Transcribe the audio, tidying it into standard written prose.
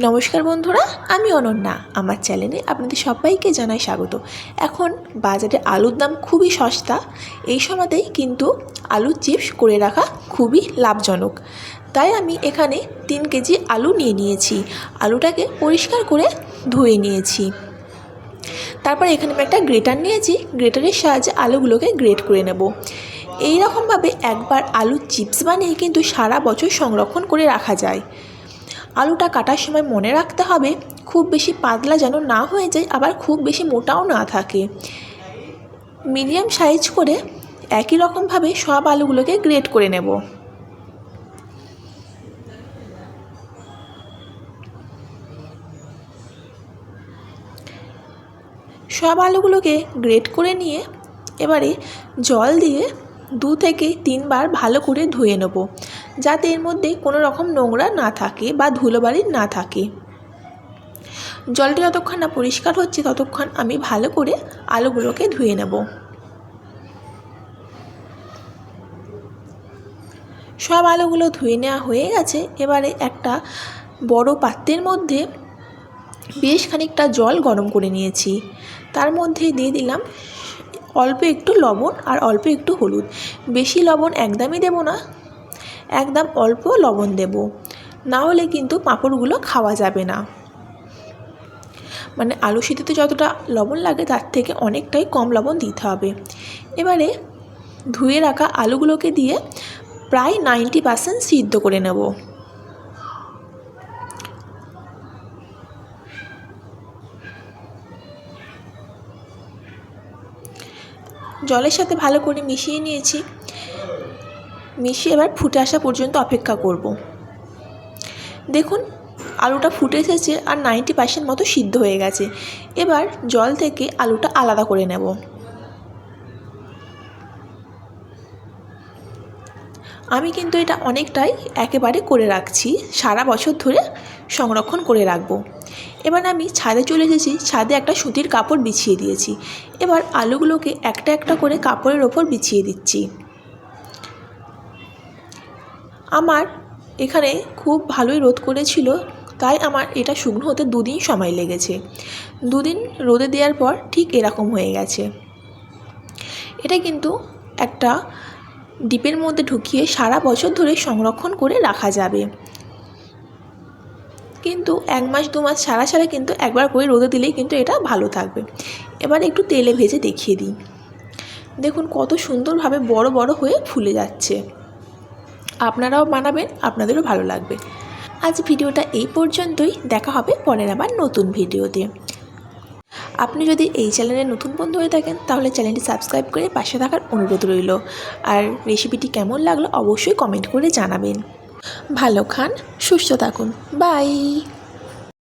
নমস্কার বন্ধুরা, আমি অনন্যা। আমার চ্যানেলে আপনাদের সবাইকে জানাই স্বাগত। এখন বাজারে আলুর দাম খুবই সস্তা। এই সময়তেই কিন্তু আলুর চিপস করে রাখা খুবই লাভজনক। তাই আমি এখানে 3 কেজি আলু নিয়ে নিয়েছি। আলুটাকে পরিষ্কার করে ধুয়ে নিয়েছি। তারপর এখানে আমি একটা গ্রেটার নিয়েছি। গ্রেটারের সাহায্যে আলুগুলোকে গ্রেট করে নেব। এই রকমভাবে একবার আলুর চিপস বানিয়ে কিন্তু সারা বছর সংরক্ষণ করে রাখা যায়। আলুটা কাটার সময় মনে রাখতে হবে খুব বেশি পাতলা যেন না হয়ে যায়, আবার খুব বেশি মোটাও না থাকে। মিডিয়াম সাইজ করে একই রকমভাবে সব আলুগুলোকে গ্রেট করে নেব। সব আলুগুলোকে গ্রেট করে নিয়ে এবারে জল দিয়ে 2 থেকে 3 বার ভালো করে ধুয়ে নেব, যাতে এর মধ্যে কোনো রকম নোংরা না থাকে বা ধুলোবালি না থাকে। জলটা যতক্ষণ না পরিষ্কার হচ্ছে ততক্ষণ আমি ভালো করে আলুগুলোকে ধুয়ে নেব। সব আলুগুলো ধুয়ে নেওয়া হয়ে গেছে। এবারে একটা বড় পাত্রের মধ্যে বেশ খানিকটা জল গরম করে নিয়েছি। তার মধ্যে দিয়ে দিলাম অল্প একটু লবণ আর অল্প একটু হলুদ। বেশি লবণ একদমই দেব না, একদম অল্প লবণ দেব, না হলে কিন্তু পাঁপড়গুলো খাওয়া যাবে না। মানে আলু সিদ্ধতে যতটা লবণ লাগে তার থেকে অনেকটাই কম লবণ দিতে হবে। এবারে ধুয়ে রাখা আলুগুলোকে দিয়ে প্রায় 90% সিদ্ধ করে নেব। জলের সাথে ভালো করে মিশিয়ে নিয়েছি। মিশিয়ে এবার ফুটে আসা পর্যন্ত অপেক্ষা করব। দেখুন আলুটা ফুটে এসেছে আর 90% মতো সিদ্ধ হয়ে গেছে। এবার জল থেকে আলুটা আলাদা করে নেব। আমি কিন্তু এটা অনেকটাই একেবারে করে রাখছি, সারা বছর ধরে সংরক্ষণ করে রাখবো। এবার আমি ছাদে চলে এসেছি। ছাদে একটা সুতির কাপড় বিছিয়ে দিয়েছি। এবার আলুগুলোকে একটা একটা করে কাপড়ের ওপর বিছিয়ে দিচ্ছি। আমার এখানে খুব ভালোই রোদ করেছিল, তাই আমার এটা শুকনো হতে 2 দিন সময় লেগেছে। 2 দিন রোদে দেওয়ার পর ঠিক এরকম হয়ে গেছে। এটা কিন্তু একটা ডিপের মধ্যে ঢুকিয়ে সারা বছর ধরে সংরক্ষণ করে রাখা যাবে। কিন্তু 1 মাস 2 মাস ছাড়া ছাড়া কিন্তু একবার করে রোদে দিলেই কিন্তু এটা ভালো থাকবে। এবার একটু তেলে ভেজে দেখিয়ে দিই। দেখুন কত সুন্দরভাবে বড় বড় হয়ে ফুলে যাচ্ছে। আপনারাও বানাবেন, আপনাদেরও ভালো লাগবে। আজ ভিডিওটা এই পর্যন্তই। দেখা হবে পরের আবার নতুন ভিডিওতে। আপনি যদি এই চ্যানেলে নতুন বন্ধু হয়ে থাকেন তাহলে চ্যানেলটি সাবস্ক্রাইব করে পাশে থাকার অনুরোধ রইল। আর রেসিপিটি কেমন লাগলো অবশ্যই কমেন্ট করে জানাবেন। ভালো খান, সুস্থ থাকুন। বাই।